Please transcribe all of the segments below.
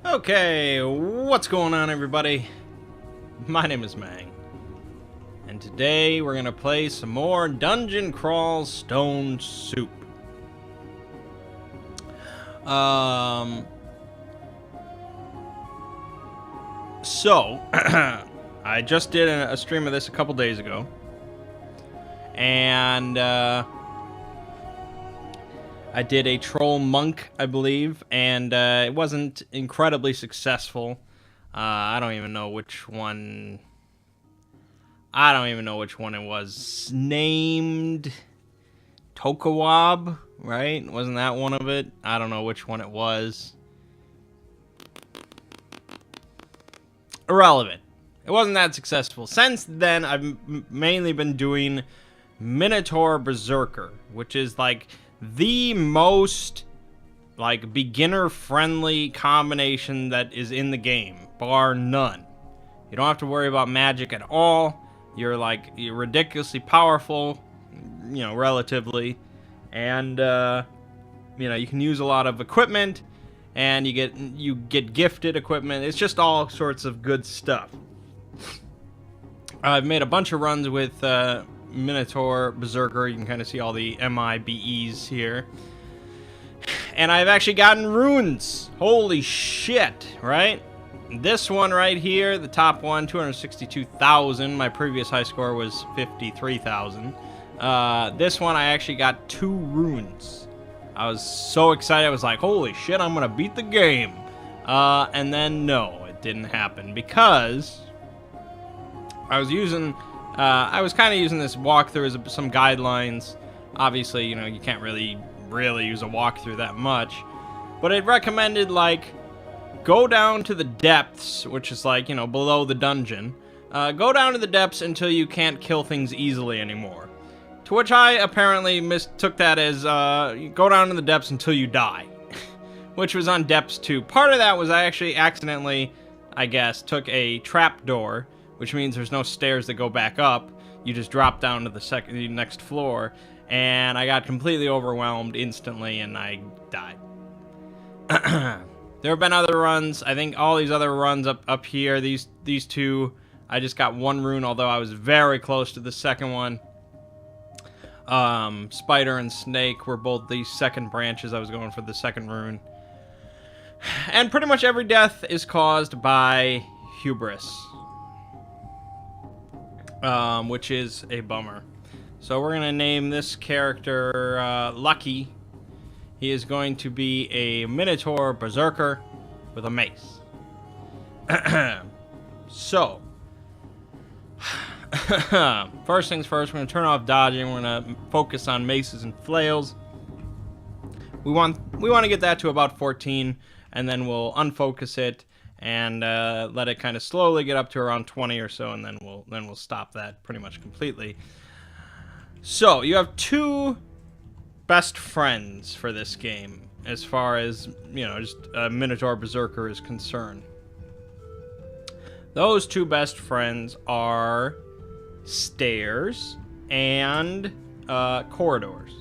Okay, what's going on, everybody? My name is Mangg, and today we're gonna play some more Dungeon Crawl Stone Soup. So I just did a stream of this a couple days ago, and I did a troll monk, I believe, and it wasn't incredibly successful. I don't even know which one. I don't even know which one it was. Named Tokawab, right? Wasn't that one of it? I don't know which one it was. Irrelevant. It wasn't that successful. Since then, I've mainly been doing Minotaur Berserker, which is like the most beginner-friendly combination that is in the game, bar none. You don't have to worry about magic at all. You're ridiculously powerful, relatively, and you can use a lot of equipment, and you get gifted equipment. It's just all sorts of good stuff. I've made a bunch of runs with Minotaur Berserker. You can kind of see all the MIBEs here. And I've actually gotten runes. Holy shit, right? This one right here, the top one, 262,000. My previous high score was 53,000. This one, I actually got 2 runes. I was so excited. I was like, holy shit, I'm going to beat the game. And then, no, it didn't happen because I was kind of using this walkthrough as some guidelines. Obviously, you can't really use a walkthrough that much. But it recommended, go down to the depths, which is below the dungeon. Go down to the depths until you can't kill things easily anymore. To which I apparently mistook that as, go down to the depths until you die. Which was on depths 2. Part of that was I actually accidentally, I guess, took a trapdoor, which means there's no stairs that go back up. You just drop down to the next floor, and I got completely overwhelmed instantly, and I died. There have been other runs. I think all these other runs up here, these 2, I just got 1 rune, although I was very close to the second one. Spider and Snake were both the second branches. I was going for the second rune. And pretty much every death is caused by hubris. Which is a bummer. So we're going to name this character Lucky. He is going to be a Minotaur Berserker with a mace. So, first things first, we're going to turn off dodging. We're going to focus on maces and flails. We want to get that to about 14, and then we'll unfocus it and let it kind of slowly get up to around 20 or so, and then we'll stop that pretty much completely. So you have 2 best friends for this game, as far as just Minotaur Berserker is concerned. Those 2 best friends are stairs and corridors.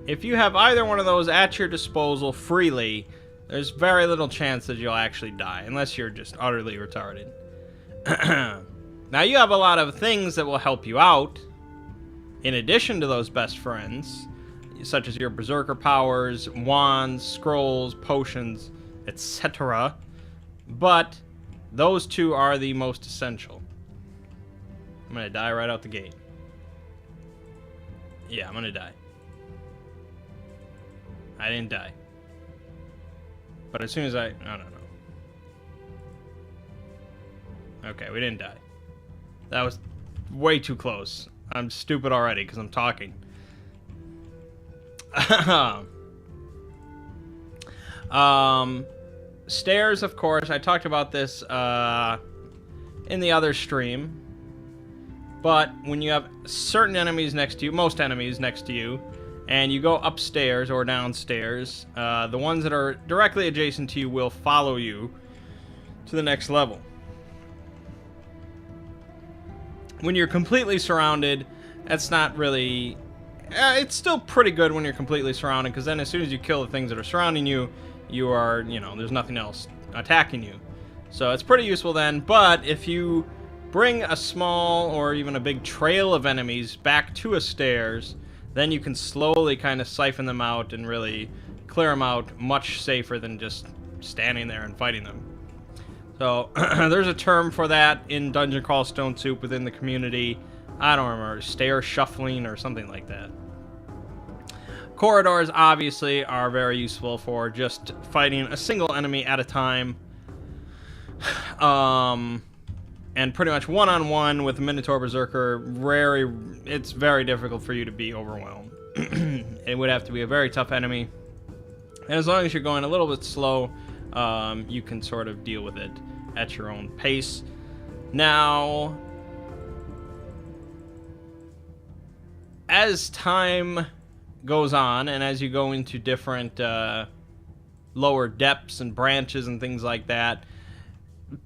If you have either one of those at your disposal freely, there's very little chance that you'll actually die, unless you're just utterly retarded. Now, you have a lot of things that will help you out, in addition to those best friends, such as your berserker powers, wands, scrolls, potions, etc. But those 2 are the most essential. I'm gonna die right out the gate. Yeah, I'm gonna die. I didn't die. But as soon as I don't know. Okay, we didn't die. That was way too close. I'm stupid already because I'm talking. Stairs, of course. I talked about this in the other stream. But when you have certain enemies next to you, most enemies next to you, and you go upstairs or downstairs, the ones that are directly adjacent to you will follow you to the next level. When you're completely surrounded, that's not really... it's still pretty good when you're completely surrounded, because then as soon as you kill the things that are surrounding you, you are, you know, there's nothing else attacking you. So it's pretty useful then, but if you bring a small or even a big trail of enemies back to a stairs, then you can slowly kind of siphon them out and really clear them out much safer than just standing there and fighting them. So there's a term for that in Dungeon Crawl Stone Soup within the community. I don't remember, stair shuffling or something like that. Corridors obviously are very useful for just fighting a single enemy at a time. And pretty much one-on-one with Minotaur Berserker, it's very difficult for you to be overwhelmed. It would have to be a very tough enemy. And as long as you're going a little bit slow, you can sort of deal with it at your own pace. Now, as time goes on, and as you go into different lower depths and branches and things like that,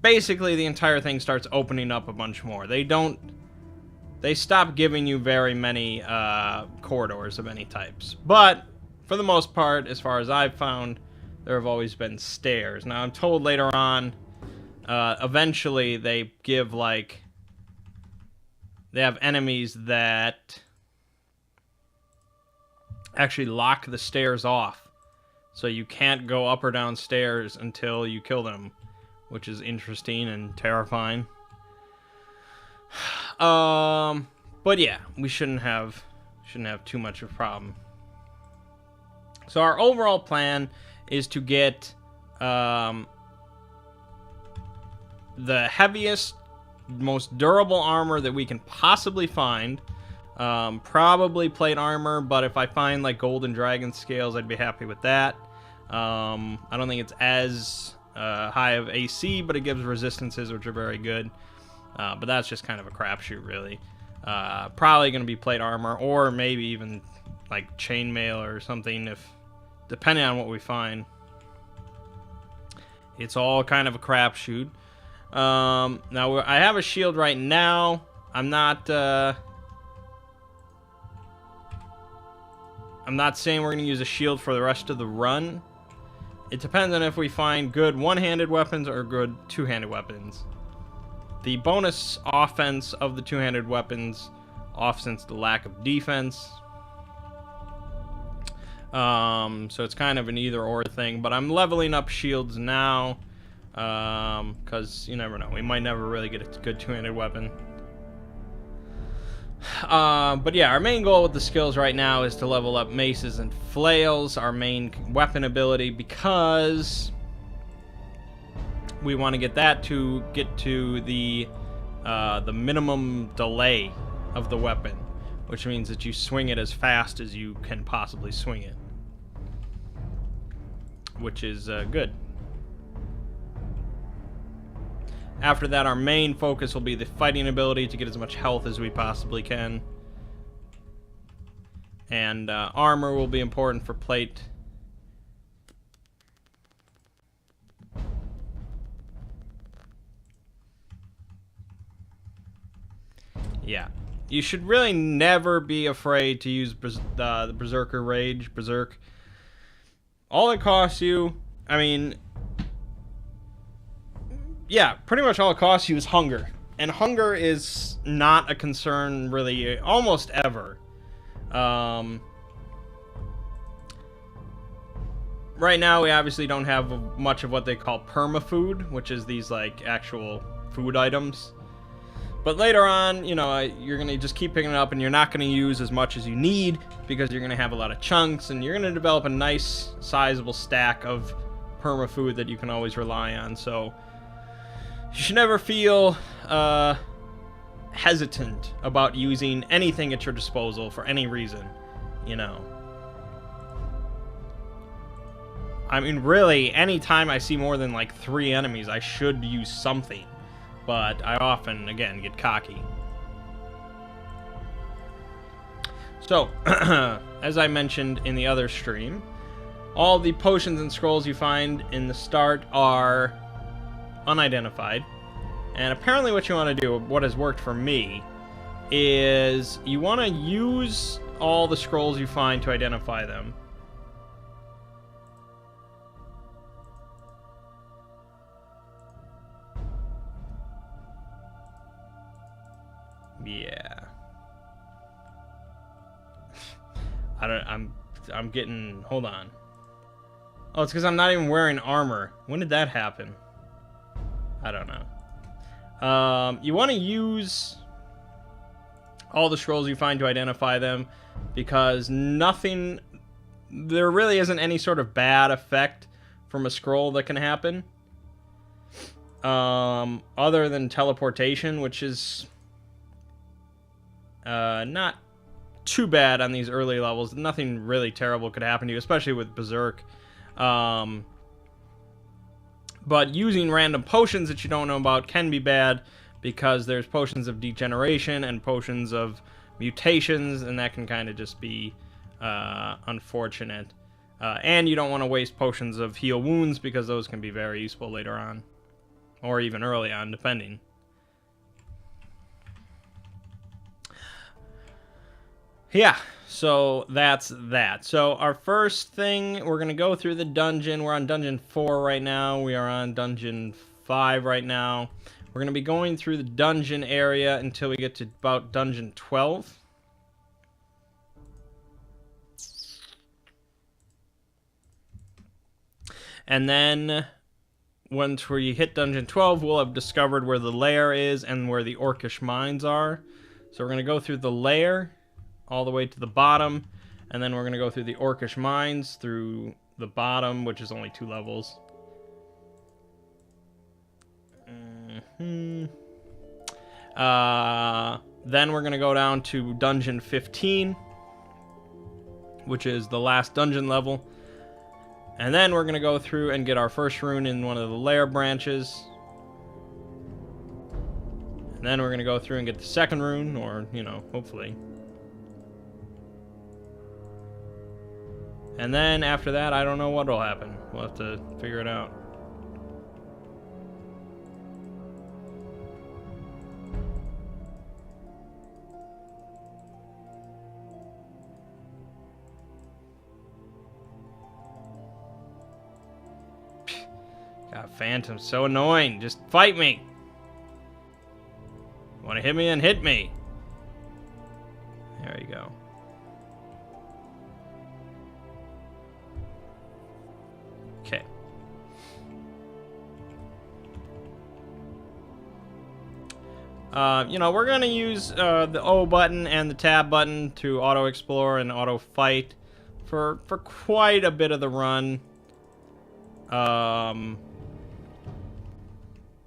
basically the entire thing starts opening up a bunch more. They stop giving you very many corridors of any types. But for the most part, as far as I've found, there have always been stairs. Now I'm told later on, eventually they give like, they have enemies that actually lock the stairs off. So you can't go up or down stairs until you kill them, which is interesting and terrifying. But yeah, we shouldn't have too much of a problem. So our overall plan is to get the heaviest, most durable armor that we can possibly find. Probably plate armor, but if I find like golden dragon scales, I'd be happy with that. I don't think it's as high of AC, but it gives resistances, which are very good. But that's just kind of a crapshoot, really. Probably going to be plate armor, or maybe even like chainmail or something, depending on what we find. It's all kind of a crapshoot. Now I have a shield right now. I'm not saying we're going to use a shield for the rest of the run. It depends on if we find good one-handed weapons or good two-handed weapons. The bonus offense of the two-handed weapons offsets the lack of defense. So it's kind of an either-or thing, but I'm leveling up shields now, because you never know. We might never really get a good two-handed weapon. But yeah, our main goal with the skills right now is to level up maces and flails, our main weapon ability, because we want to get that to get to the minimum delay of the weapon, which means that you swing it as fast as you can possibly swing it, which is good. After that, our main focus will be the fighting ability to get as much health as we possibly can. And armor will be important for plate. Yeah. You should really never be afraid to use the Berserker Rage, Berserk. All it costs you, I mean, yeah, pretty much all it costs you is hunger. And hunger is not a concern, really, almost ever. Right now, we obviously don't have much of what they call perma-food, which is these, like, actual food items. But later on, you know, you're going to just keep picking it up, and you're not going to use as much as you need, because you're going to have a lot of chunks, and you're going to develop a nice, sizable stack of perma-food that you can always rely on, so you should never feel hesitant about using anything at your disposal for any reason, you know. I mean, really, anytime I see more than, like, 3 enemies, I should use something. But I often, again, get cocky. So, as I mentioned in the other stream, all the potions and scrolls you find in the start are unidentified. And apparently what you want to do, what has worked for me, is you want to use all the scrolls you find to identify them. I'm getting... Hold on. Oh, it's because I'm not even wearing armor. When did that happen? I don't know. You want to use all the scrolls you find to identify them, because nothing... There really isn't any sort of bad effect from a scroll that can happen. Other than teleportation, which is not too bad on these early levels. Nothing really terrible could happen to you, especially with Berserk. But using random potions that you don't know about can be bad, because there's potions of degeneration and potions of mutations, and that can kind of just be unfortunate. And you don't want to waste potions of heal wounds, because those can be very useful later on. Or even early on, depending. Yeah, so that's that. So our first thing, we're going to go through the dungeon. We're on dungeon 4 right now. We are on dungeon 5 right now. We're going to be going through the dungeon area until we get to about dungeon 12. And then once we hit dungeon 12, we'll have discovered where the lair is and where the orcish mines are. So we're going to go through the lair all the way to the bottom, and then we're going to go through the orcish mines through the bottom, which is only 2 levels. Then we're going to go down to dungeon 15, which is the last dungeon level. And then we're going to go through and get our first rune in one of the lair branches. And then we're going to go through and get the second rune, or, you know, hopefully. And then after that, I don't know what will happen. We'll have to figure it out. God, Phantom's so annoying. Just fight me. You want to hit me, then hit me. There you go. Okay. You know, we're going to use the O button and the tab button to auto-explore and auto-fight for quite a bit of the run.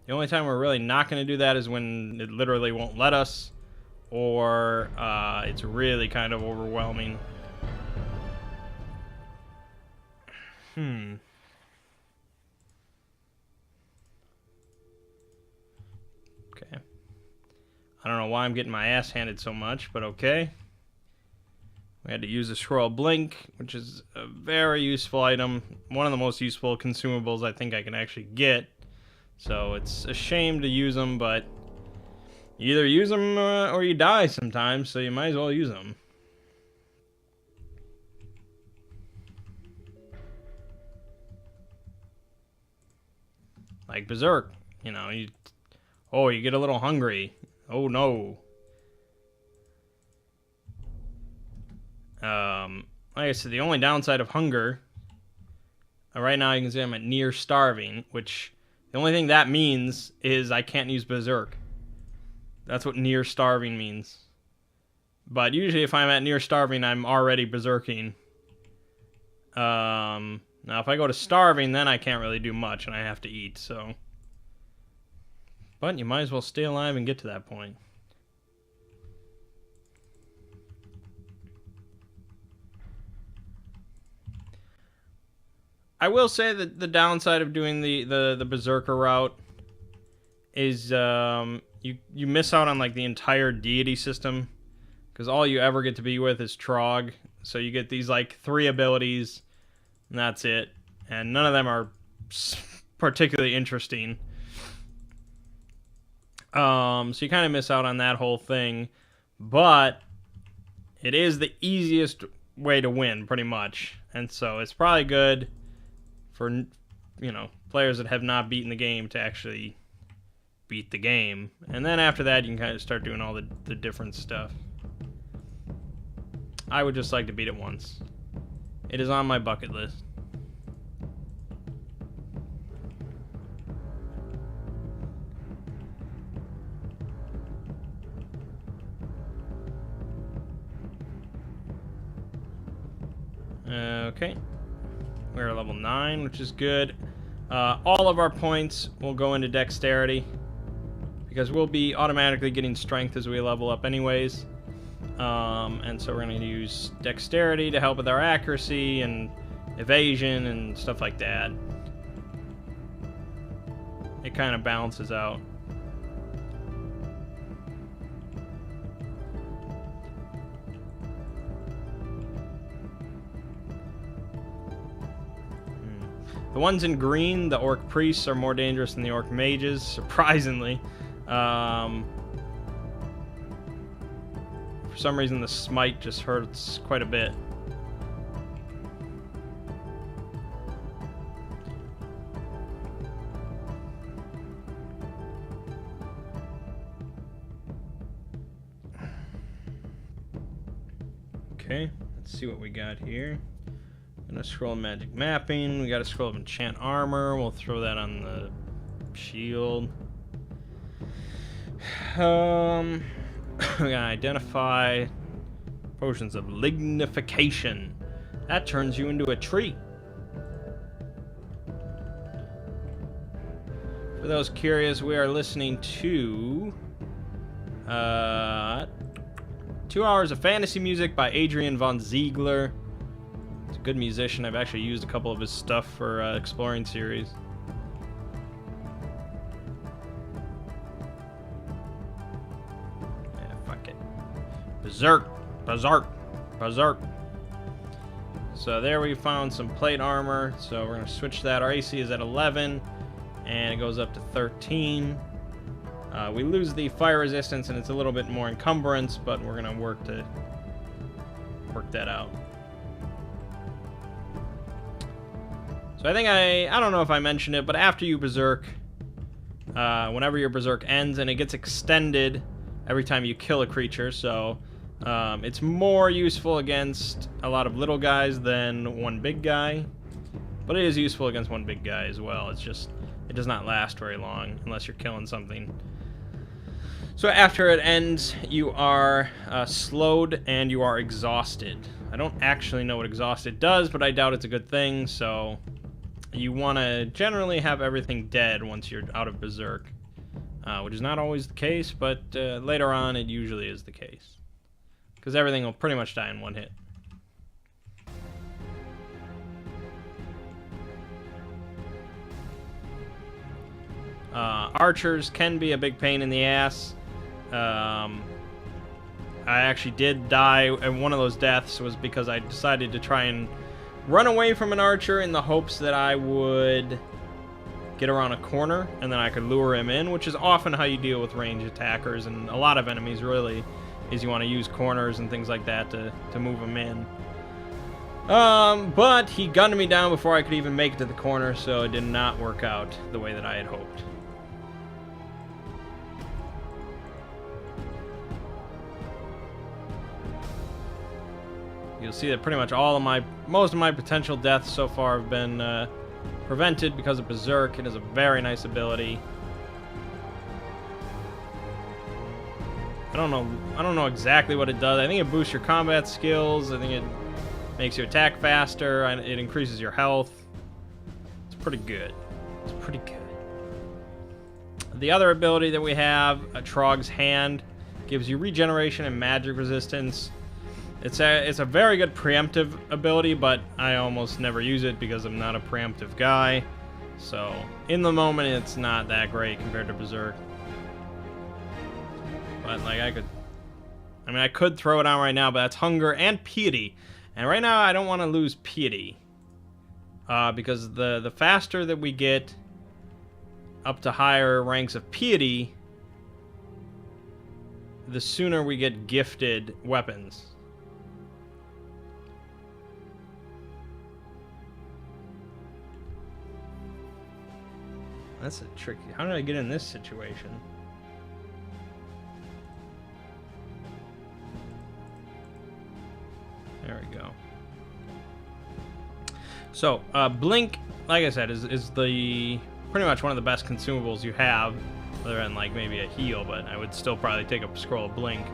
The only time we're really not going to do that is when it literally won't let us, or it's really kind of overwhelming. Okay. I don't know why I'm getting my ass handed so much, but okay. We had to use the scroll blink, which is a very useful item. One of the most useful consumables I think I can actually get. So it's a shame to use them, but you either use them or you die sometimes, so you might as well use them. Like Berserk, you know, you get a little hungry. Oh no. Like I said, the only downside of hunger, right now you can see I'm at near starving, which the only thing that means is I can't use Berserk. That's what near starving means. But usually if I'm at near starving, I'm already Berserking. Now if I go to starving, then I can't really do much and I have to eat, so. But you might as well stay alive and get to that point. I will say that the downside of doing the Berserker route is you miss out on like the entire deity system, because all you ever get to be with is Trog. So you get these like 3 abilities, and that's it. And none of them are particularly interesting. So you kind of miss out on that whole thing, but it is the easiest way to win, pretty much. And so it's probably good for, you know, players that have not beaten the game to actually beat the game. And then after that, you can kind of start doing all the different stuff. I would just like to beat it once. It is on my bucket list. Okay. We're level 9, which is good. All of our points will go into dexterity, because we'll be automatically getting strength as we level up anyways. And so we're going to use dexterity to help with our accuracy and evasion and stuff like that. It kind of balances out. The ones in green, the orc priests, are more dangerous than the orc mages, surprisingly. For some reason, the smite just hurts quite a bit. Okay, let's see what we got here. Gonna scroll magic mapping. We got a scroll of enchant armor. We'll throw that on the shield. We gotta identify potions of lignification. That turns you into a tree. For those curious, we are listening to 2 hours of fantasy music by Adrian von Ziegler. He's a good musician. I've actually used a couple of his stuff for exploring series. Yeah, fuck it. Berserk, berserk, berserk. So there we found some plate armor. So we're gonna switch that. Our AC is at 11, and it goes up to 13. We lose the fire resistance, and it's a little bit more encumbrance, but we're gonna work that out. So I think I don't know if I mentioned it, but after you berserk, whenever your berserk ends, and it gets extended every time you kill a creature, so it's more useful against a lot of little guys than one big guy, but it is useful against one big guy as well. It's just, it does not last very long unless you're killing something. So after it ends, you are slowed and you are exhausted. I don't actually know what exhausted does, but I doubt it's a good thing, so you want to generally have everything dead once you're out of berserk, which is not always the case, but later on it usually is the case, because everything will pretty much die in one hit. Archers can be a big pain in the ass. I actually did die, and one of those deaths was because I decided to try and run away from an archer in the hopes that I would get around a corner and then I could lure him in, which is often how you deal with ranged attackers and a lot of enemies, really, is you want to use corners and things like that to move them in. But he gunned me down before I could even make it to the corner, so it did not work out the way that I had hoped. You'll see that pretty much most of my potential deaths so far have been prevented because of Berserk. It is a very nice ability. I don't know exactly what it does. I think it boosts your combat skills. I think it makes you attack faster. And it increases your health. It's pretty good. It's pretty good. The other ability that we have, Trog's Hand, gives you regeneration and magic resistance. It's a very good preemptive ability, but I almost never use it because I'm not a preemptive guy. So, in the moment, it's not that great compared to Berserk. But, like, I could throw it on right now, but that's Hunger and Piety. And right now, I don't want to lose Piety. Because the faster that we get up to higher ranks of Piety, the sooner we get gifted weapons. That's a tricky. How did I get in this situation? There we go. So, Blink, like I said, is the pretty much one of the best consumables you have, other than like maybe a heal, but I would still probably take a Scroll of Blink.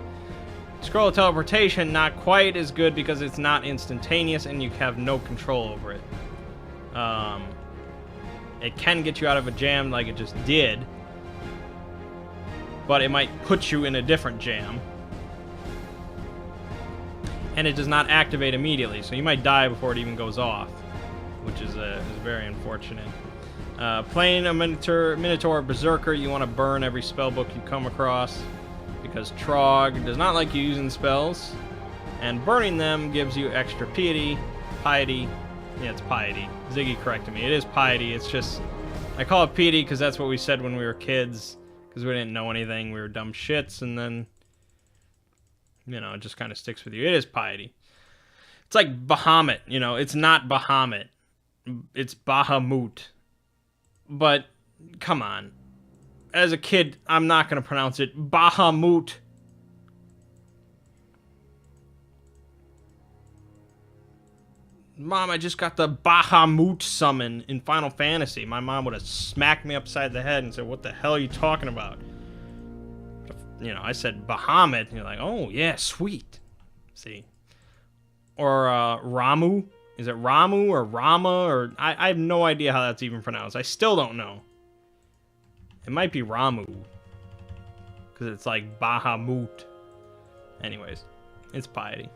Scroll of Teleportation, not quite as good because it's not instantaneous and you have no control over it. It can get you out of a jam like it just did, but it might put you in a different jam. And it does not activate immediately, so you might die before it even goes off, which is very unfortunate. Playing a Minotaur Berserker, you want to burn every spellbook you come across, because Trog does not like you using spells, and burning them gives you extra piety. Yeah, it's piety. Ziggy corrected me. It is piety. It's just, I call it piety because that's what we said when we were kids, because we didn't know anything. We were dumb shits, and then, you know, it just kind of sticks with you. It is piety. It's like Bahamut, you know. It's not Bahamut. It's Bahamut. But, come on. As a kid, I'm not going to pronounce it Bahamut. Mom, I just got the Bahamut summon in Final Fantasy. My mom would have smacked me upside the head and said, what the hell are you talking about? You know, I said Bahamut, and you're like, oh, yeah, sweet. See? Or Ramu. Is it Ramu or Rama? Or I have no idea how that's even pronounced. I still don't know. It might be Ramu. Because it's like Bahamut. Anyways, it's piety.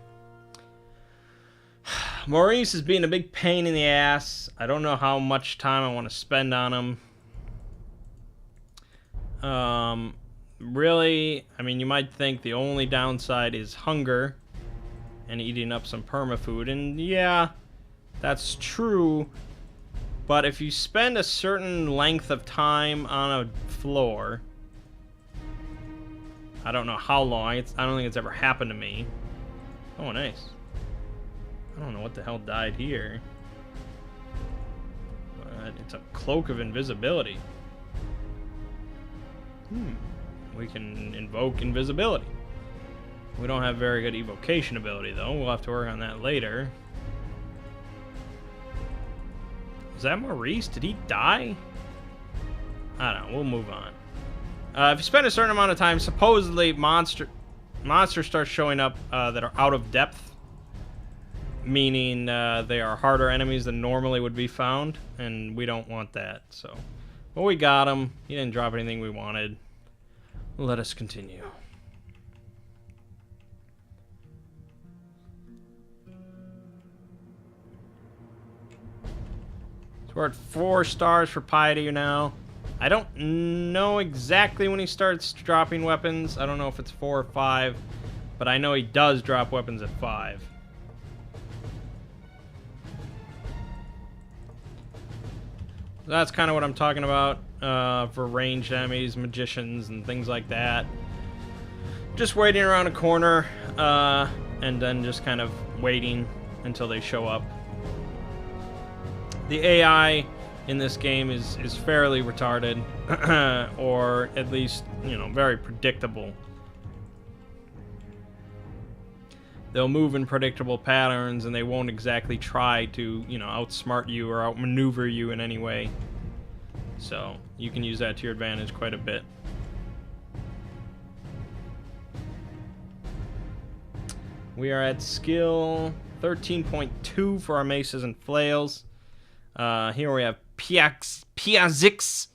Maurice is being a big pain in the ass. I don't know how much time I want to spend on him. Really, I mean, you might think the only downside is hunger and eating up some permafood. And yeah, that's true. But if you spend a certain length of time on a floor, I don't know how long. I don't think it's ever happened to me. Oh, nice. I don't know what the hell died here. But it's a cloak of invisibility. We can invoke invisibility. We don't have very good evocation ability, though. We'll have to work on that later. Is that Maurice? Did he die? I don't know. We'll move on. If you spend a certain amount of time, supposedly monsters start showing up that are out of depth. Meaning they are harder enemies than normally would be found, and we don't want that. So, well, we got him. He didn't drop anything we wanted. Let us continue. So we're at 4 stars for piety now. I don't know exactly when he starts dropping weapons. I don't know if it's 4 or 5, but I know he does drop weapons at 5. That's kind of what I'm talking about for ranged enemies, magicians, and things like that. Just waiting around a corner and then just kind of waiting until they show up. The AI in this game is fairly retarded, or at least, you know, very predictable. They'll move in predictable patterns, and they won't exactly try to, you know, outsmart you or outmaneuver you in any way. So, you can use that to your advantage quite a bit. We are at skill 13.2 for our maces and flails. Here we have Piazix,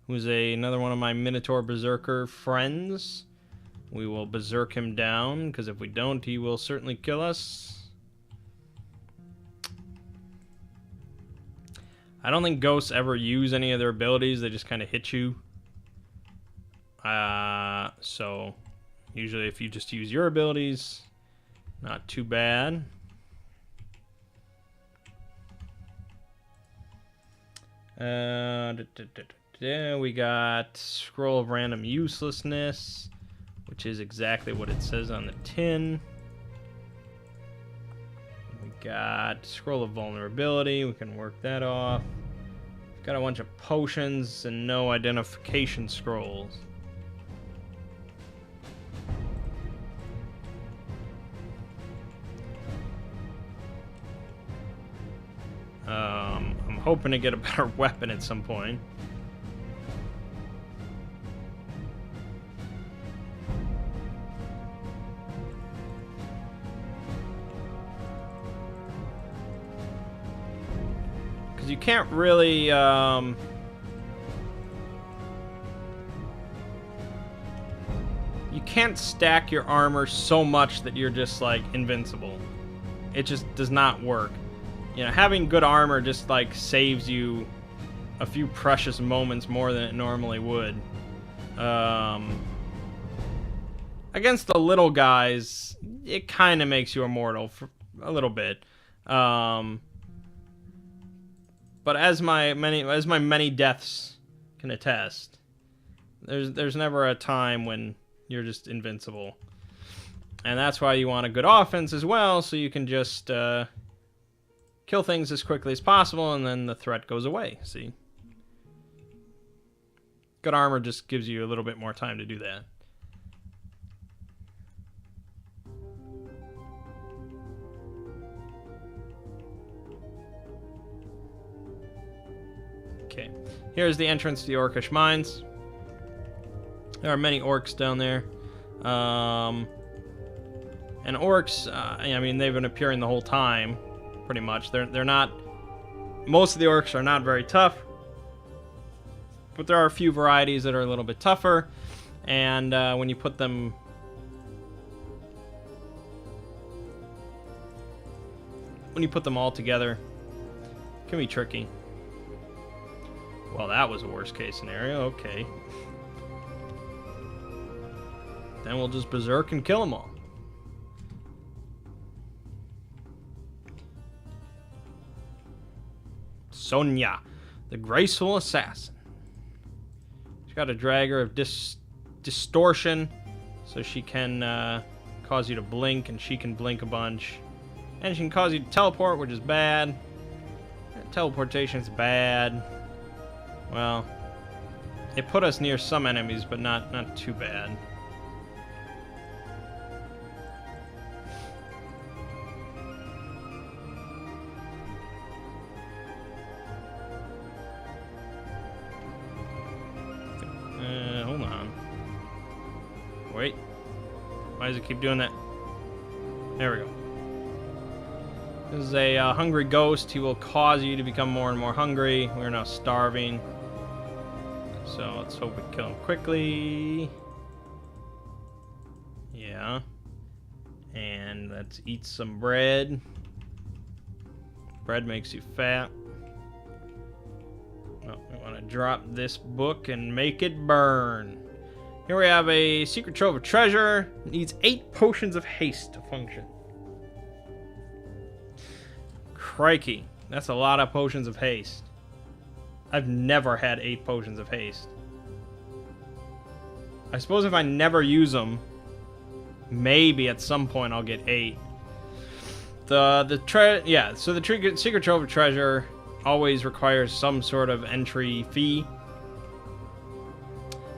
who's another one of my Minotaur Berserker friends. We will berserk him down, because if we don't, he will certainly kill us. I don't think ghosts ever use any of their abilities. They just kind of hit you. So, usually if you just use your abilities, not too bad. We got Scroll of Random Uselessness, which is exactly what it says on the tin. We got Scroll of Vulnerability. We can work that off. We've got a bunch of potions and no identification scrolls. I'm hoping to get a better weapon at some point. Because you can't really... you can't stack your armor so much that you're just, like, invincible. It just does not work. You know, having good armor just, like, saves you a few precious moments more than it normally would. Against the little guys, it kind of makes you immortal for a little bit. But as my many deaths can attest, there's never a time when you're just invincible. And that's why you want a good offense as well, so you can just kill things as quickly as possible, and then the threat goes away, see? Good armor just gives you a little bit more time to do that. Okay, here's the entrance to the Orcish Mines. There are many orcs down there. And orcs, I mean, they've been appearing the whole time, pretty much. They're not... Most of the orcs are not very tough. But there are a few varieties that are a little bit tougher. And when you put them... When you put them all together, it can be tricky. Well, that was a worst case scenario. Okay. Then we'll just berserk and kill them all. Sonya, the graceful assassin. She's got a dragger of distortion, so she can cause you to blink, and she can blink a bunch. And she can cause you to teleport, which is bad. Teleportation's bad. Well, it put us near some enemies, but not too bad. Hold on. Wait. Why does it keep doing that? There we go. This is a hungry ghost. He will cause you to become more and more hungry. We're now starving. So let's hope we kill him quickly. Yeah. And let's eat some bread. Bread makes you fat. Oh, we want to drop this book and make it burn. Here we have a secret trove of treasure. It needs 8 potions of haste to function. Crikey, that's a lot of potions of haste. I've never had 8 potions of haste. I suppose if I never use them, maybe at some point I'll get 8. So the secret trove of treasure always requires some sort of entry fee.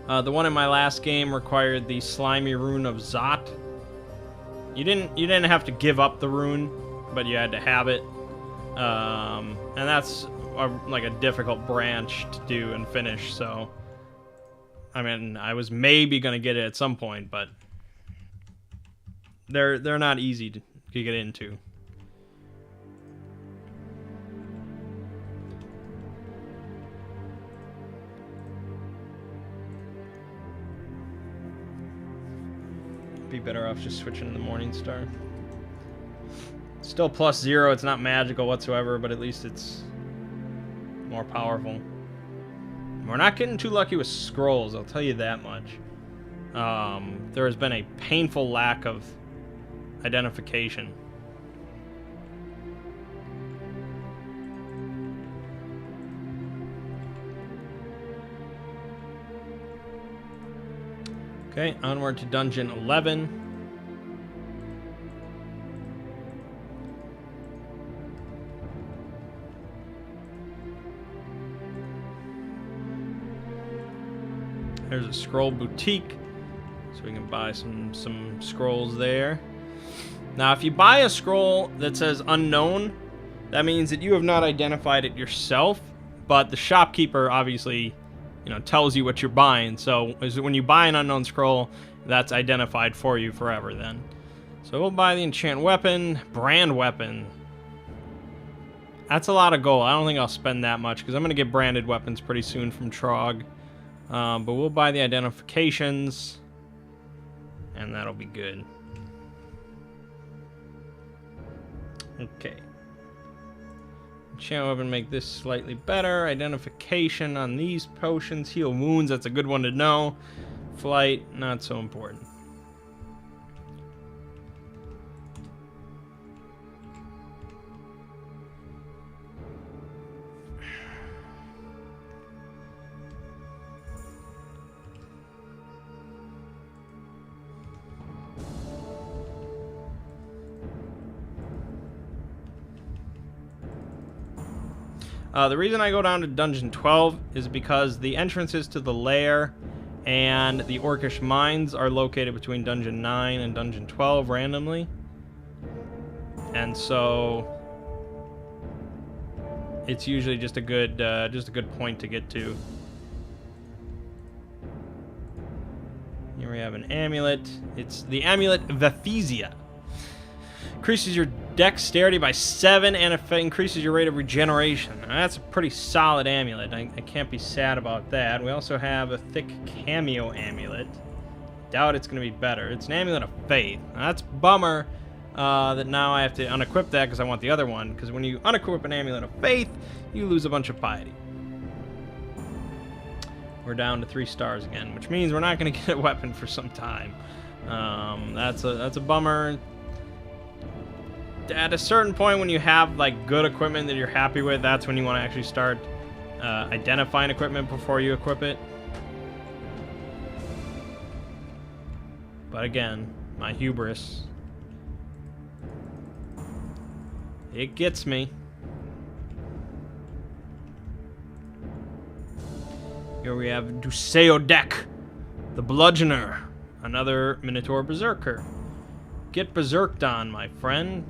The one in my last game required the slimy rune of Zot. You didn't have to give up the rune, but you had to have it. And that's like a difficult branch to do and finish, so I mean, I was maybe gonna get it at some point, but they're not easy to get into. Be better off just switching to the Morning Star. Still +0, it's not magical whatsoever, but at least it's more powerful. We're not getting too lucky with scrolls, I'll tell you that much. There has been a painful lack of identification. Okay, onward to Dungeon 11. There's a scroll boutique, so we can buy some scrolls there. Now, if you buy a scroll that says unknown, That means that you have not identified it yourself, but the shopkeeper obviously, you know, tells you what you're buying. So when you buy an unknown scroll, that's identified for you forever then. So we'll buy the enchant weapon, brand weapon. That's a lot of gold. I don't think I'll spend that much because I'm going to get branded weapons pretty soon from Trog. But we'll buy the identifications, and that'll be good. Okay. Enchant weapon, make this slightly better. Identification on these potions. Heal wounds, that's a good one to know. Flight, not so important. The reason I go down to Dungeon 12 is because the entrances to the lair and the Orcish mines are located between Dungeon 9 and Dungeon 12 randomly. And so it's usually just a good point to get to. Here we have an amulet. It's the amulet Vephesia. Increases your dexterity by 7 and it increases your rate of regeneration. Now, that's a pretty solid amulet. I can't be sad about that. We also have a thick cameo amulet. Doubt it's going to be better. It's an amulet of faith. Now, that's a bummer that now I have to unequip that because I want the other one. Because when you unequip an amulet of faith, you lose a bunch of piety. We're down to 3 stars again, which means we're not going to get a weapon for some time. That's a bummer. At a certain point, when you have like good equipment that you're happy with, that's when you want to actually start identifying equipment before you equip it. But again, my hubris, it gets me. Here we have Duseodek, the Bludgeoner, another Minotaur Berserker. Get berserked on, my friend.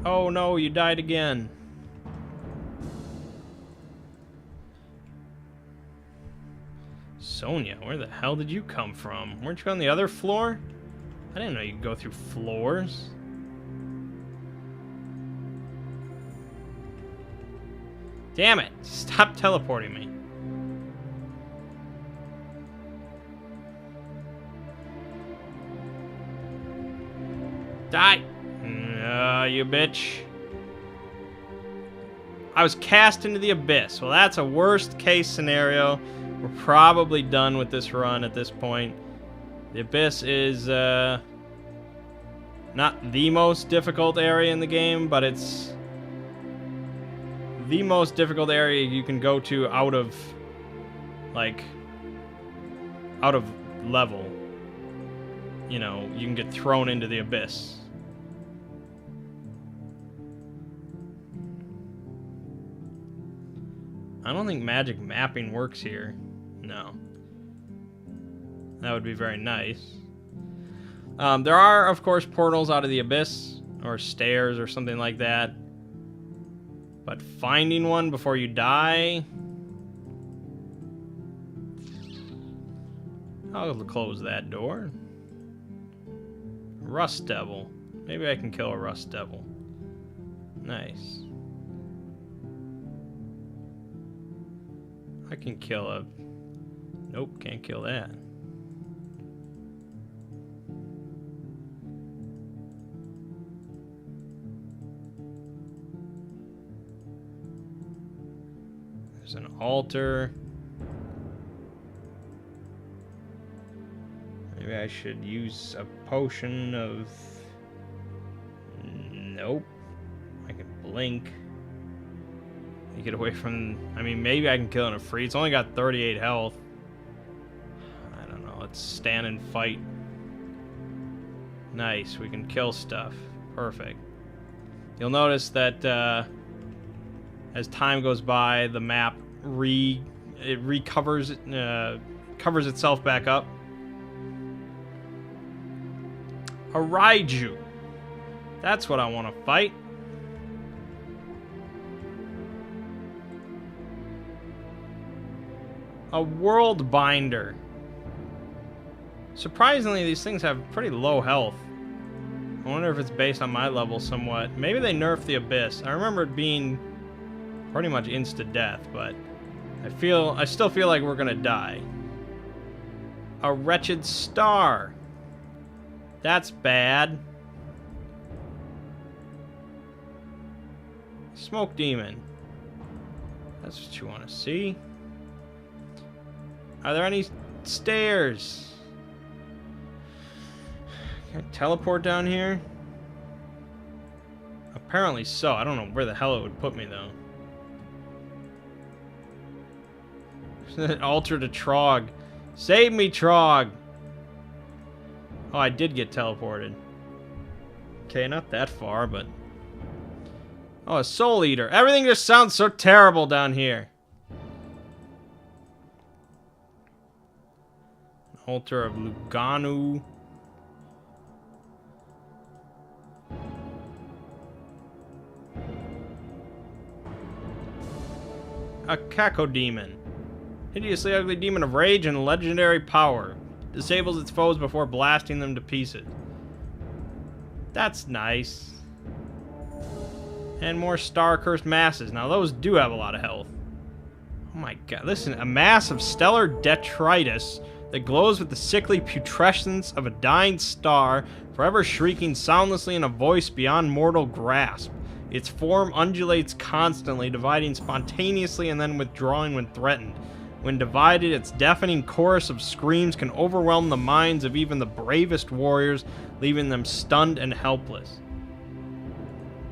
Oh no, you died again. Sonia, where the hell did you come from? Weren't you on the other floor? I didn't know you could go through floors. Damn it! Stop teleporting me. Die! You bitch. I was cast into the abyss. Well, that's a worst case scenario. We're probably done with this run at this point. The abyss is not the most difficult area in the game, but it's the most difficult area you can go to out of level. You know, you can get thrown into the abyss. I don't think magic mapping works here. No. That would be very nice. There are, of course, portals out of the abyss, or stairs, or something like that. But finding one before you die... I'll close that door. Rust Devil. Maybe I can kill a Rust Devil. Nice. I can kill a... Nope, can't kill that. There's an altar. Maybe I should use a potion of... Nope. I can blink. Get away from... I mean, maybe I can kill it in a free. It's only got 38 health. I don't know. Let's stand and fight. Nice. We can kill stuff. Perfect. You'll notice that as time goes by, the map covers itself back up. A Raiju. That's what I want to fight. A world binder. Surprisingly, these things have pretty low health. I wonder if it's based on my level somewhat. Maybe they nerfed the Abyss. I remember it being pretty much insta-death, but I still feel like we're gonna die. A wretched star. That's bad. Smoke demon. That's what you want to see. Are there any stairs? Can I teleport down here? Apparently so. I don't know where the hell it would put me though. Altar to Trog. Save me, Trog! Oh, I did get teleported. Okay, not that far, but... Oh, a Soul Eater. Everything just sounds so terrible down here. Altar of Luganu. A Cacodemon. Hideously ugly demon of rage and legendary power. Disables its foes before blasting them to pieces. That's nice. And more star-cursed masses. Now those do have a lot of health. Oh my god. Listen, a mass of stellar detritus that glows with the sickly putrescence of a dying star, forever shrieking soundlessly in a voice beyond mortal grasp. Its form undulates constantly, dividing spontaneously and then withdrawing when threatened. When divided, its deafening chorus of screams can overwhelm the minds of even the bravest warriors, leaving them stunned and helpless.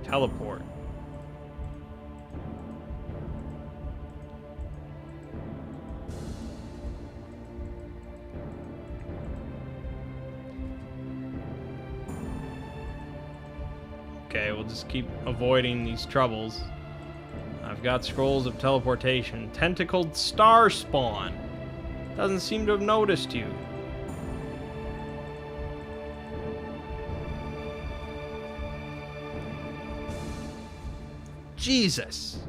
Teleport. Okay, we'll just keep avoiding these troubles. I've got scrolls of teleportation. Tentacled star spawn. Doesn't seem to have noticed you. Jesus.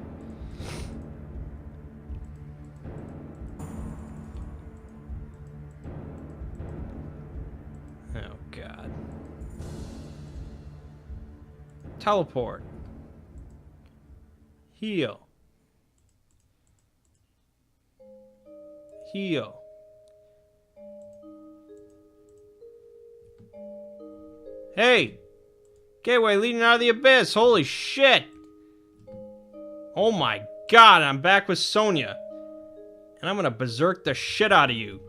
Oh, God. Teleport. Heal. Heal. Hey! Gateway leading out of the abyss. Holy shit! Oh my god, I'm back with Sonya. And I'm gonna berserk the shit out of you.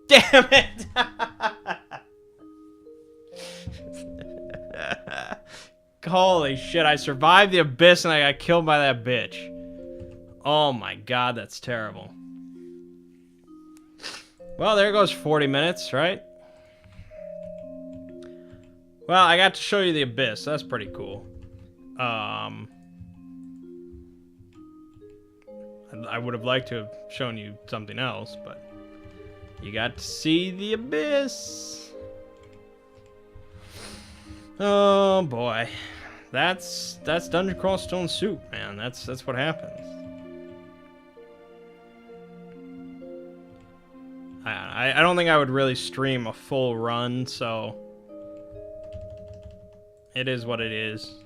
Damn it! Holy shit, I survived the abyss and I got killed by that bitch. Oh my god, that's terrible. Well, there goes 40 minutes, right? Well, I got to show you the abyss. That's pretty cool. I would have liked to have shown you something else, but you got to see the abyss. Oh boy. That's Dungeon Crawl Stone Soup, man. That's what happens. I don't think I would really stream a full run, so it is what it is.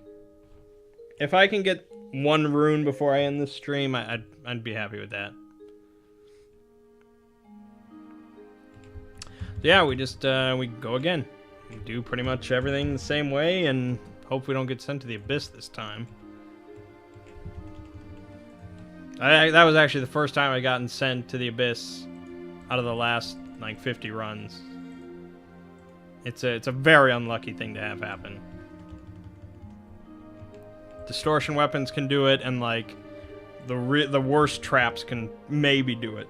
If I can get one rune before I end the stream, I'd be happy with that. Yeah, we just we go again. We do pretty much everything the same way, and hope we don't get sent to the abyss this time. That was actually the first time I gotten sent to the abyss out of the last like 50 runs. It's a very unlucky thing to have happen. Distortion weapons can do it, and like the worst traps can maybe do it.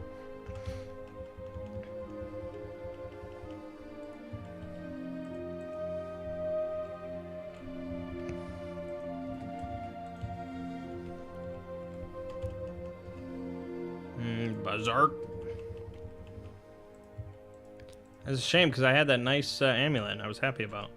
Berserk. It's a shame because I had that nice amulet I was happy about.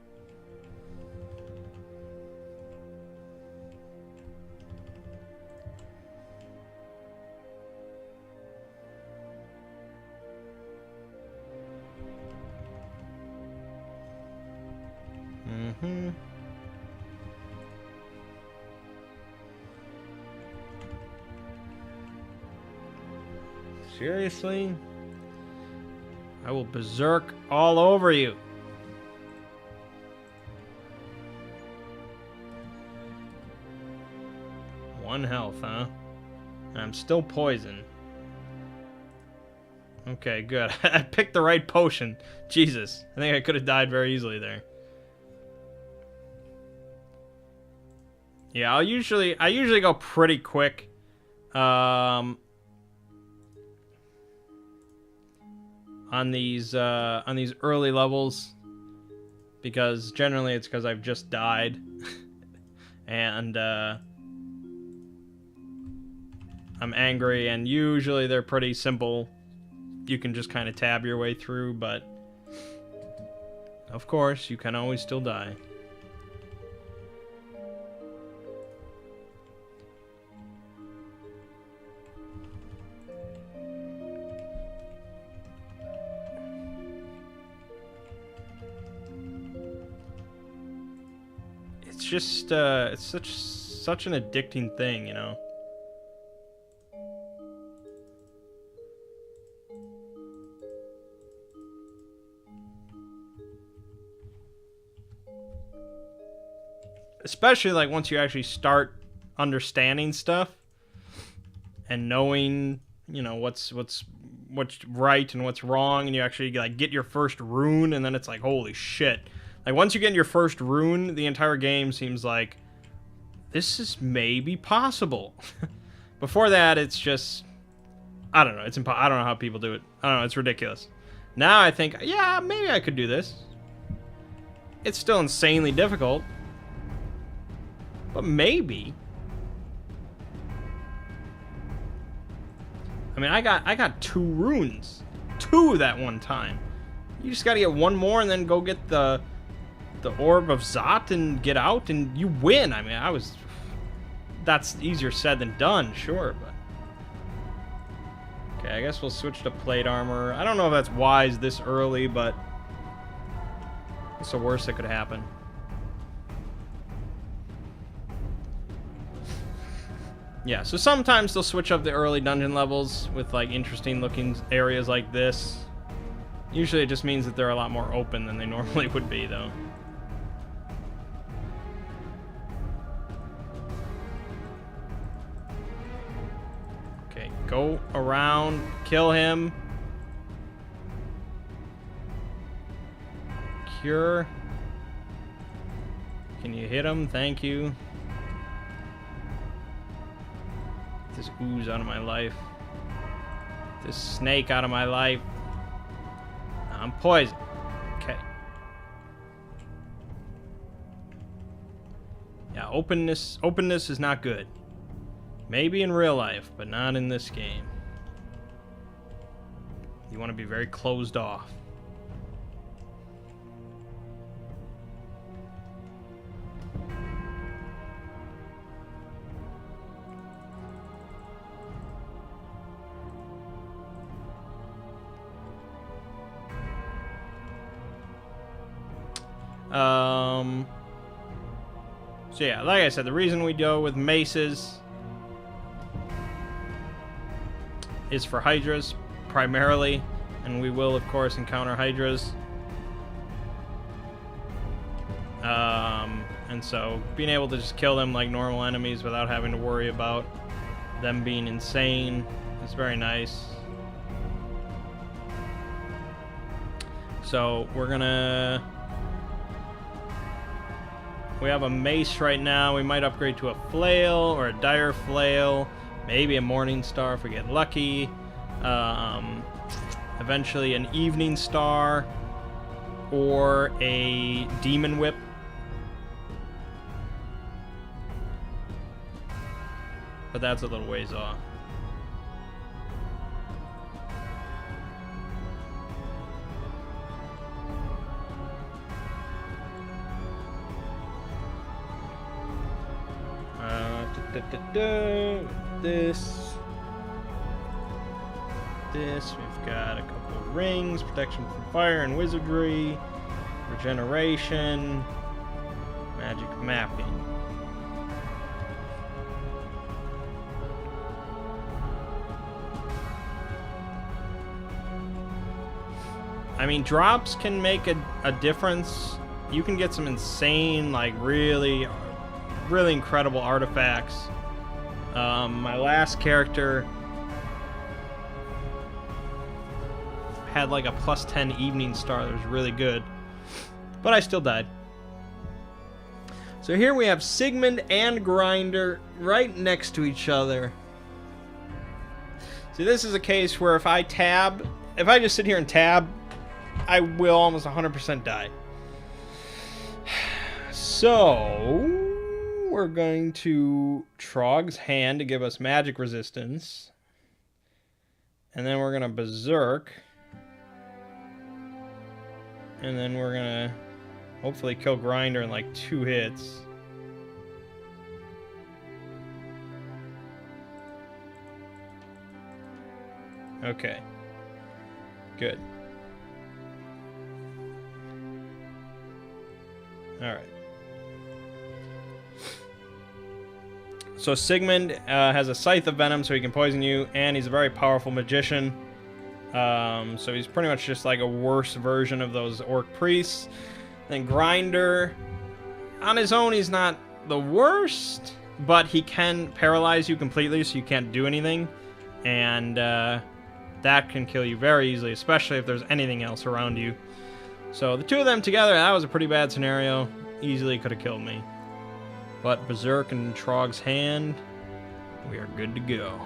Seriously? I will berserk all over you. One health, huh? And I'm still poisoned. Okay, good. I picked the right potion. Jesus. I think I could have died very easily there. Yeah, I usually go pretty quick. On these early levels, because generally it's because I've just died. And I'm angry, and usually they're pretty simple. You can just kind of tab your way through, but of course, you can always still die. It's just, it's such an addicting thing, you know? Especially like once you actually start understanding stuff and knowing, you know, what's right and what's wrong, and you actually like get your first rune, and then it's like, holy shit. Like once you get your first rune, the entire game seems like this is maybe possible. Before that, it's just, I don't know, it's I don't know how people do it. I don't know, it's ridiculous. Now I think, yeah, maybe I could do this. It's still insanely difficult. But maybe. I mean, I got 2 runes. 2 that one time. You just gotta get 1 more and then go get the Orb of Zot and get out and you win. I mean, that's easier said than done, sure, but. Okay, I guess we'll switch to plate armor. I don't know if that's wise this early, but what's the worst that could happen? Yeah, so sometimes they'll switch up the early dungeon levels with like interesting looking areas like this. Usually it just means that they're a lot more open than they normally would be, though. Okay, go around, kill him. Cure. Can you hit him? Thank you. This ooze out of my life. This snake out of my life. I'm poisoned. Okay. Yeah, openness is not good. Maybe in real life, but not in this game. You want to be very closed off. So yeah, like I said, the reason we go with maces is for hydras, primarily, and we will, of course, encounter hydras. And so, being able to just kill them like normal enemies without having to worry about them being insane is very nice. So, we're gonna... We have a mace right now. We might upgrade to a flail or a dire flail. Maybe a morning star if we get lucky. Eventually an evening star. Or a demon whip. But that's a little ways off. This, we've got a couple of rings, protection from fire and wizardry, regeneration, magic mapping. I mean, drops can make a difference. You can get some insane, like, really incredible artifacts. My last character had like a +10 evening star that was really good, but I still died. So here we have Sigmund and Grinder right next to each other. See, this is a case where if I just sit here and tab, I will almost 100% die. So we're going to Trogg's Hand to give us magic resistance. And then we're going to Berserk. And then we're going to hopefully kill Grinder in like 2 hits. Okay. Good. Alright. So Sigmund has a Scythe of Venom, so he can poison you, and he's a very powerful magician. So he's pretty much just like a worse version of those Orc Priests. Then Grinder, on his own, he's not the worst, but he can paralyze you completely, so you can't do anything. And that can kill you very easily, especially if there's anything else around you. So the two of them together, that was a pretty bad scenario. Easily could have killed me. But Berserk and Trogg's Hand, we are good to go.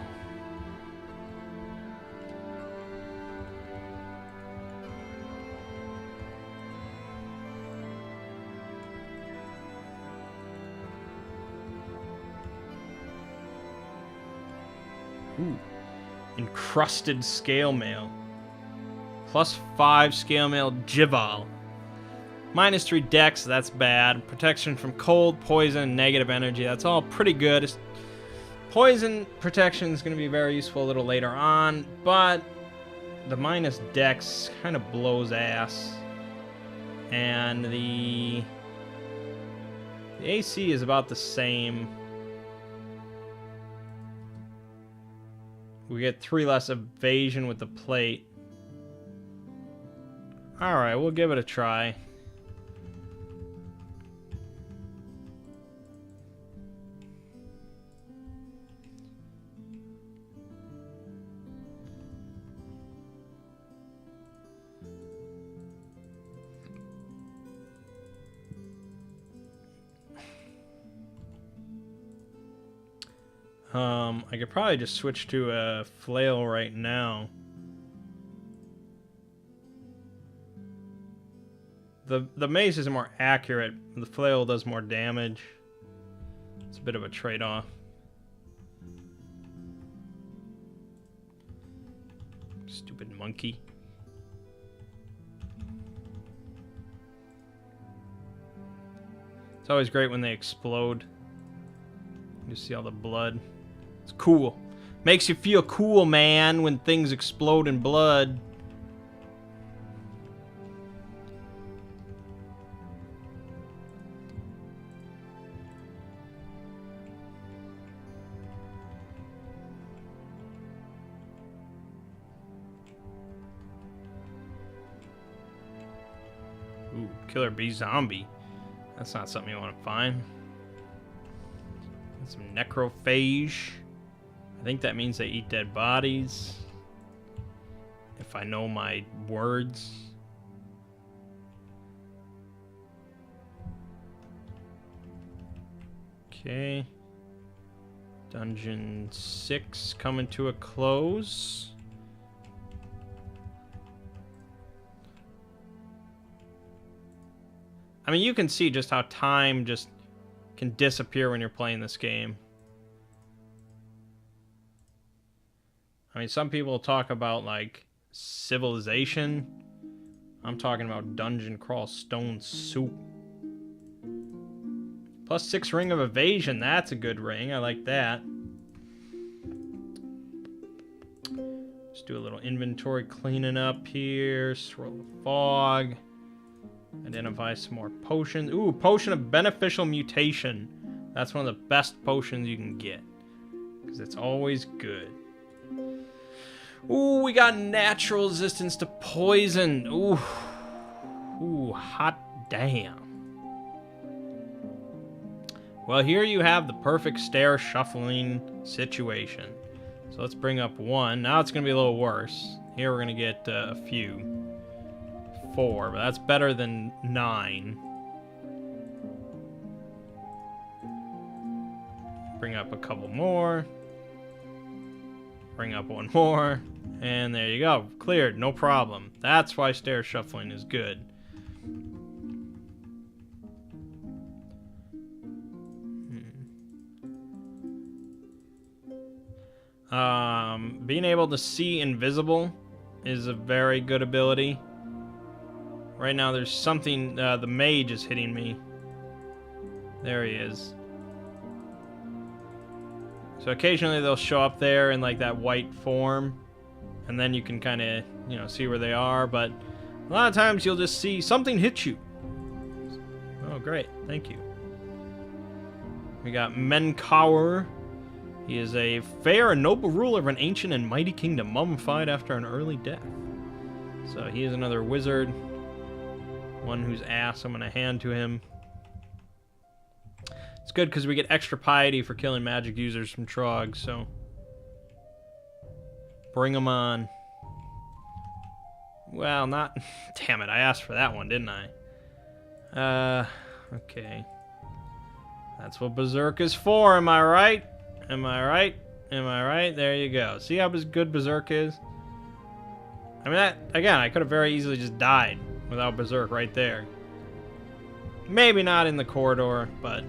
Ooh. Encrusted Scale Mail. +5 Scale Mail Jival. -3 Dex, that's bad. Protection from cold, poison, negative energy. That's all pretty good. Poison protection is going to be very useful a little later on, but the minus Dex kind of blows ass. And the AC is about the same. We get 3 less evasion with the plate. Alright, we'll give it a try. I could probably just switch to a flail right now. The mace is more accurate. The flail does more damage. It's a bit of a trade-off. Stupid monkey. It's always great when they explode. You see all the blood. It's cool. Makes you feel cool, man, when things explode in blood. Ooh, Killer Bee Zombie. That's not something you want to find. Some necrophage. I think that means they eat dead bodies. If I know my words. Okay. Dungeon 6 coming to a close. I mean, you can see just how time just can disappear when you're playing this game. I mean, some people talk about, like, civilization. I'm talking about dungeon crawl stone soup. +6 ring of evasion. That's a good ring. I like that. Just do a little inventory cleaning up here. Swirl of fog. Identify some more potions. Ooh, potion of beneficial mutation. That's one of the best potions you can get, because it's always good. Ooh, we got natural resistance to poison. Ooh. Ooh, hot damn. Well, here you have the perfect stair shuffling situation. So let's bring up 1. Now it's going to be a little worse. Here we're going to get a few. 4, but that's better than 9. Bring up a couple more. Bring up 1 more. And there you go. Cleared, no problem. That's why stair shuffling is good. Being able to see invisible is a very good ability. Right now there's something, the mage is hitting me. There he is. So occasionally they'll show up there in like that white form, and then you can kind of, you know, see where they are, but a lot of times you'll just see something hit you. Oh, great. Thank you. We got Mangg. He is a fair and noble ruler of an ancient and mighty kingdom, mummified after an early death. So he is another wizard. One whose ass I'm going to hand to him. It's good because we get extra piety for killing magic users from Trog, so... Bring them on. Well, not... Damn it, I asked for that one, didn't I? Okay. That's what Berserk is for, am I right? Am I right? Am I right? There you go. See how good Berserk is? I mean, that, again, I could have very easily just died without Berserk right there. Maybe not in the corridor, but...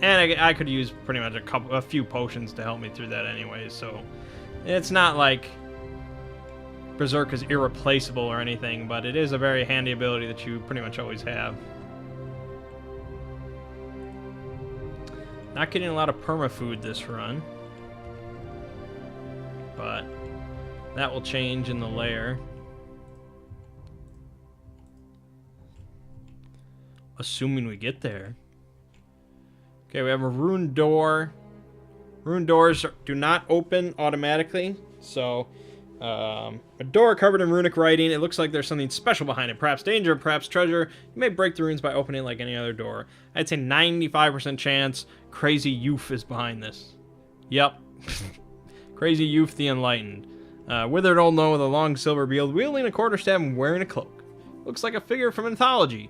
And I could use pretty much a few potions to help me through that anyway, so... It's not like Berserk is irreplaceable or anything, but it is a very handy ability that you pretty much always have. Not getting a lot of perma-food this run. But that will change in the lair. Assuming we get there. Okay, we have a rune door. Rune doors do not open automatically. So, a door covered in runic writing. It looks like there's something special behind it. Perhaps danger, perhaps treasure. You may break the runes by opening it like any other door. I'd say 95% chance Crazy Youth is behind this. Yep. Crazy Youth the Enlightened. Withered old gnome with a long silver beard, wielding a quarterstaff and wearing a cloak. Looks like a figure from mythology.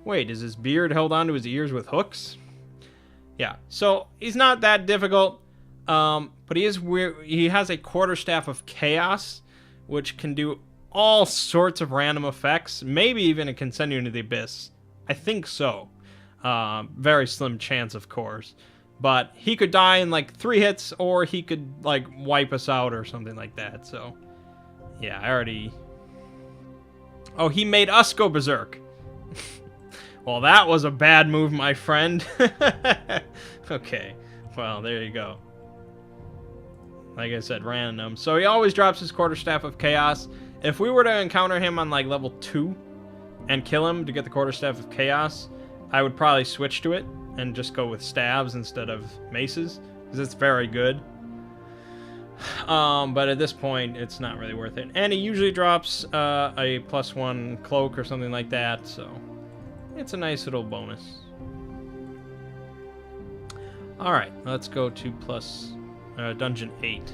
Wait, is his beard held onto his ears with hooks? Yeah, so he's not that difficult. But he is weird. He has a quarterstaff of chaos, which can do all sorts of random effects. Maybe even it can send you into the abyss. I think so. Very slim chance, of course. But he could die in like 3 hits, or he could like wipe us out or something like that. So, yeah, I already... Oh, he made us go berserk. Well, that was a bad move, my friend. Okay, well, there you go. Like I said, random. So he always drops his quarterstaff of chaos. If we were to encounter him on like level 2 and kill him to get the quarterstaff of chaos, I would probably switch to it and just go with staves instead of maces, because it's very good. But at this point, it's not really worth it. And he usually drops a +1 cloak or something like that, so it's a nice little bonus. Alright, let's go to Dungeon 8.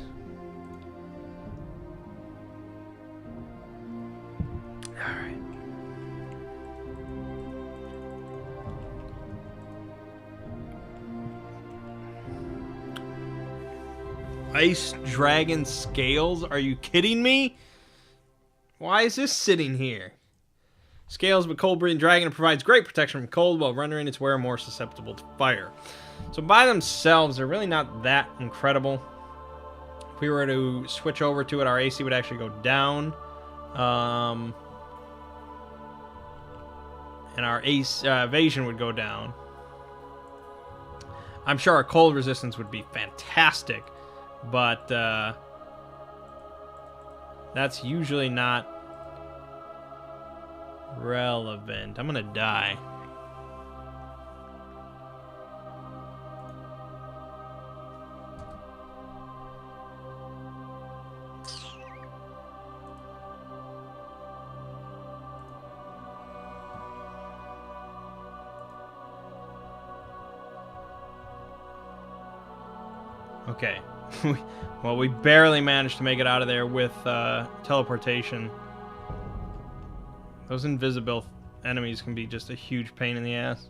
Alright. Ice Dragon Scales? Are you kidding me? Why is this sitting here? Scales of a cold-breathing dragon provides great protection from cold while rendering its wearer more susceptible to fire. So by themselves, they're really not that incredible. If we were to switch over to it, our AC would actually go down. And our evasion would go down. I'm sure our cold resistance would be fantastic, but that's usually not relevant. I'm gonna die. Okay. Well, we barely managed to make it out of there with teleportation. Those invisible enemies can be just a huge pain in the ass.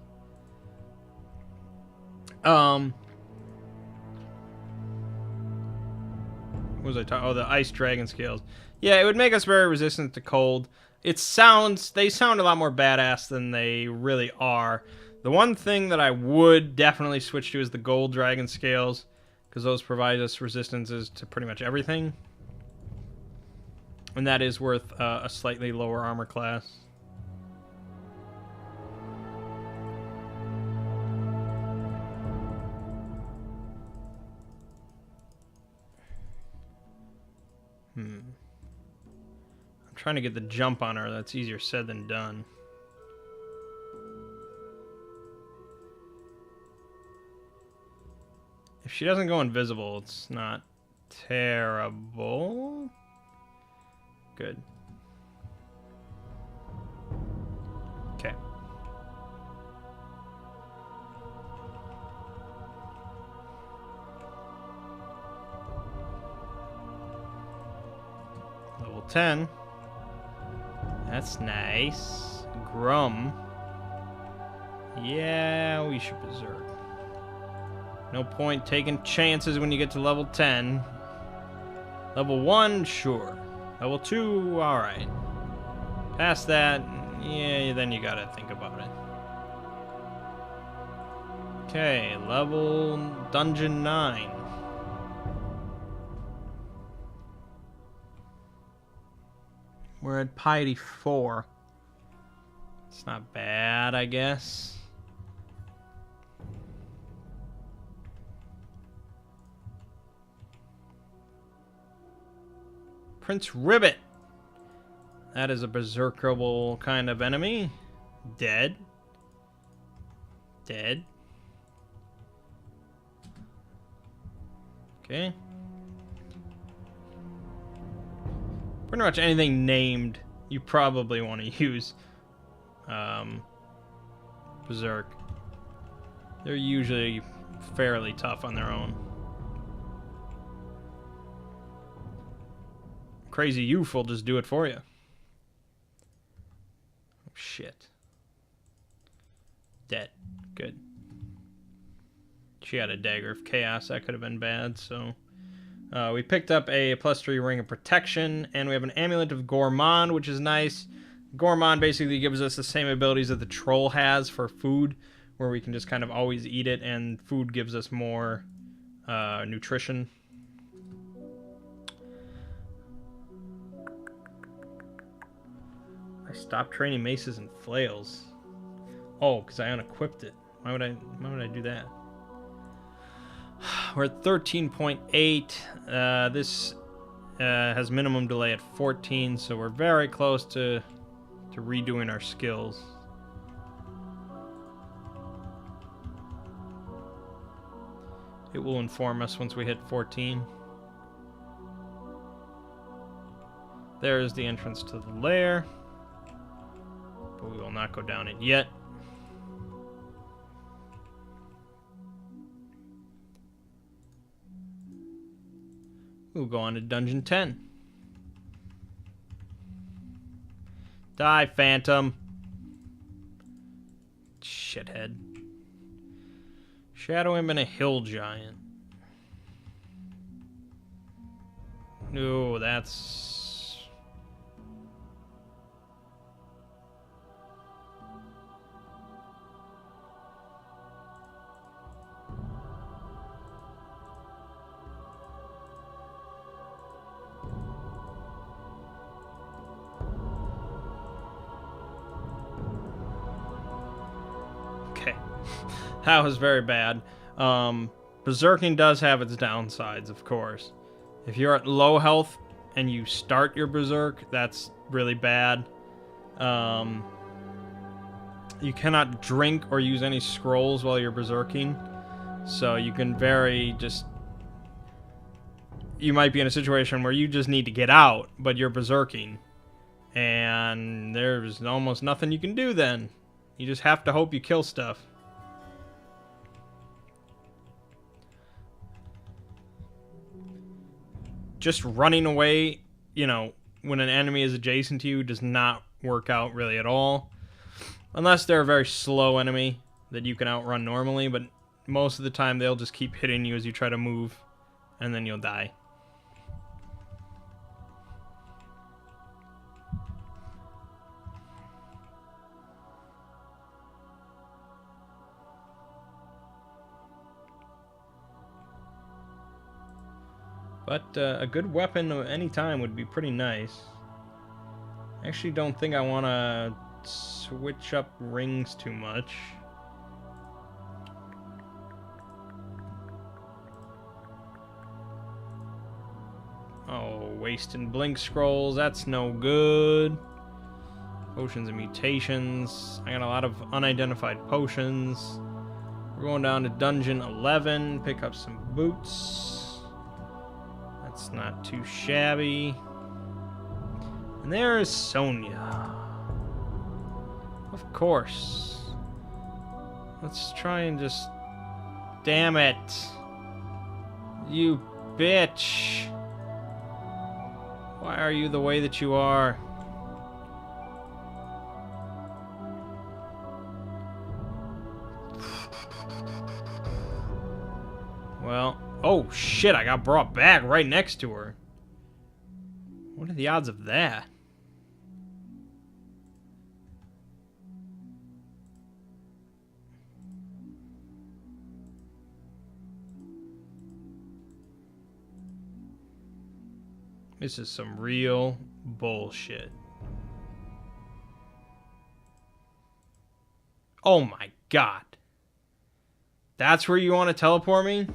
What was I talking? Oh, the ice dragon scales. Yeah, it would make us very resistant to cold. They sound a lot more badass than they really are. The one thing that I would definitely switch to is the gold dragon scales, because those provide us resistances to pretty much everything. And that is worth a slightly lower armor class. I'm trying to get the jump on her. That's easier said than done. If she doesn't go invisible, it's not terrible. Good. Okay. Level 10. That's nice. Grum. Yeah, we should berserk. No point taking chances when you get to level 10. Level 1, sure. Level 2, alright. Past that, yeah, then you gotta think about it. Okay, level Dungeon 9. We're at Piety 4. It's not bad, I guess. Prince Ribbit. That is a berserkable kind of enemy. Dead. Dead. Okay. Pretty much anything named, you probably want to use Berserk. They're usually fairly tough on their own. Crazy Youth will just do it for you. Oh, shit. Dead. Good. She had a Dagger of Chaos. That could have been bad, so... we picked up a +3 Ring of Protection, and we have an Amulet of Gourmand, which is nice. Gourmand basically gives us the same abilities that the Troll has for food, where we can just kind of always eat it, and food gives us more nutrition. I stopped training maces and flails. Oh, because I unequipped it. Why would I do that? We're at 13.8. This has minimum delay at 14, so we're very close to redoing our skills. It will inform us once we hit 14. There is the entrance to the lair, but we will not go down it yet. We'll go on to Dungeon 10. Die, Phantom. Shithead. Shadow Imp and a Hill Giant. No, that's... That was very bad. Berserking does have its downsides, of course. If you're at low health and you start your Berserk, that's really bad. You cannot drink or use any scrolls while you're Berserking. So you can you might be in a situation where you just need to get out, but you're Berserking. And there's almost nothing you can do then. You just have to hope you kill stuff. just running away, you know, when an enemy is adjacent to you does not work out really at all. Unless they're a very slow enemy that you can outrun normally, but most of the time they'll just keep hitting you as you try to move, and then you'll die. But a good weapon at any time would be pretty nice. I actually don't think I want to switch up rings too much. Oh, waste and blink scrolls, that's no good. Potions and mutations. I got a lot of unidentified potions. We're going down to dungeon 11, pick up some boots. That's not too shabby. And there is Sonya. Of course. Let's try and just... Damn it. You bitch. Why are you the way that you are? Well, oh shit, I got brought back right next to her. What are the odds of that? This is some real bullshit. Oh my god. That's where you want to teleport me?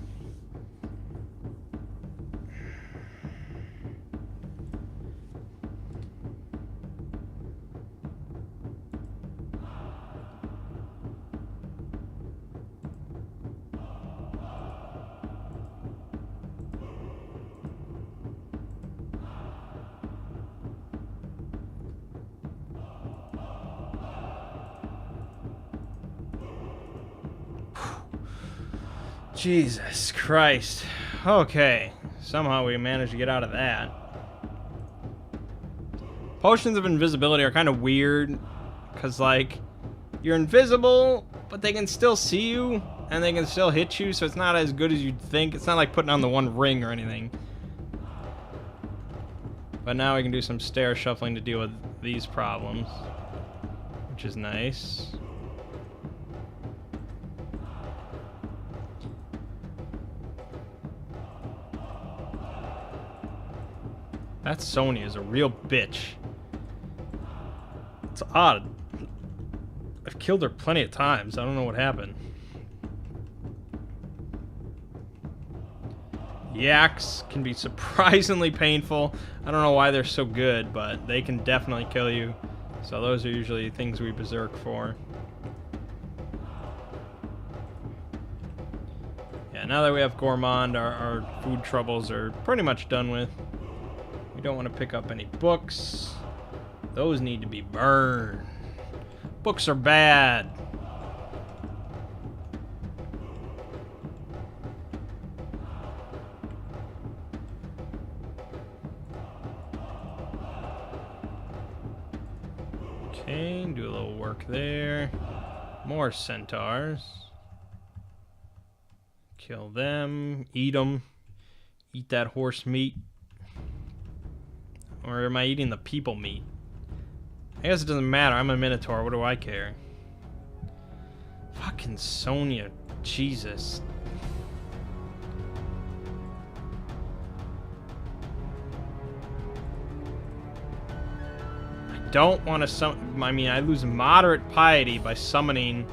Jesus Christ. Okay. Somehow we managed to get out of that. Potions of invisibility are kind of weird. Because, like, you're invisible, but they can still see you. And they can still hit you, so it's not as good as you'd think. It's not like putting on the one ring or anything. But now we can do some stair shuffling to deal with these problems. Which is nice. That Sonya is a real bitch. It's odd. I've killed her plenty of times. I don't know what happened. Yaks can be surprisingly painful. I don't know why they're so good, but they can definitely kill you. So those are usually things we berserk for. Yeah, now that we have Gourmand, our food troubles are pretty much done with. We don't want to pick up any books. Those need to be burned. Books are bad. Okay, do a little work there. More centaurs. Kill them. Eat them. Eat that horse meat. Or am I eating the people meat? I guess it doesn't matter. I'm a Minotaur. What do I care? Fucking Sonya. Jesus. I don't want to summon... I mean, I lose moderate piety by summoning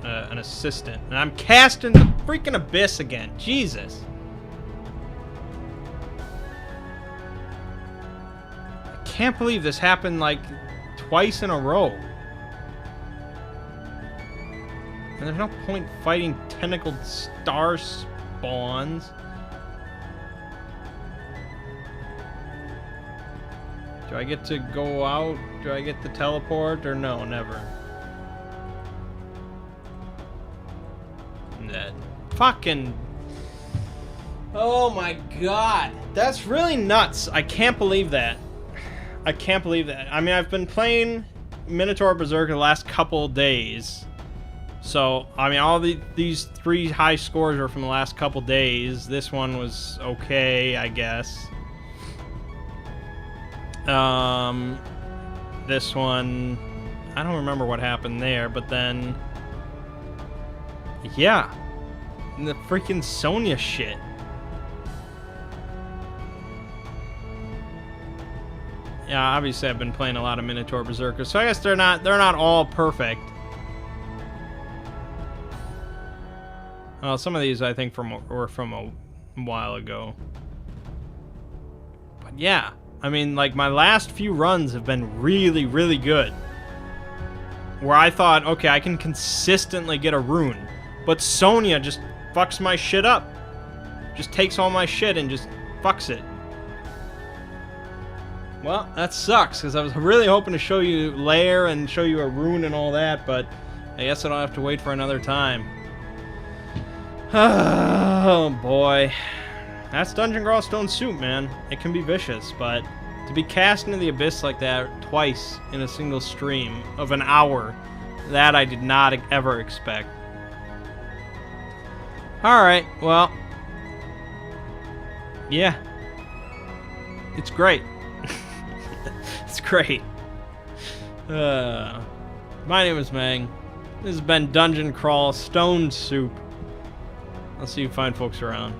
an assistant. And I'm casting the freaking abyss again. Jesus. Can't believe this happened like twice in a row. And there's no point fighting tentacled star spawns. Do I get to go out? Do I get to teleport? Or no, never. That fucking... Oh my god. That's really nuts. I can't believe that. I can't believe that. I mean, I've been playing Minotaur Berserker the last couple days. So, I mean, all these 3 high scores were from the last couple days. This one was okay, I guess. This one, I don't remember what happened there, but then, yeah, the freaking Sonya shit. Yeah, obviously I've been playing a lot of Minotaur Berserker, so I guess they're not all perfect. Well, some of these I think were from a while ago. But yeah, I mean, like, my last few runs have been really, really good. Where I thought, okay, I can consistently get a rune. But Sonya just fucks my shit up. Just takes all my shit and just fucks it. Well, that sucks, because I was really hoping to show you Lair and show you a rune and all that, but I guess I'll have to wait for another time. Oh, boy. That's Dungeon Crawl Stone Soup, man. It can be vicious, but to be cast into the abyss like that twice in a single stream of an hour, that I did not ever expect. Alright, well. Yeah. It's great. It's great. My name is Mangg. This has been Dungeon Crawl Stone Soup. I'll see you fine folks around.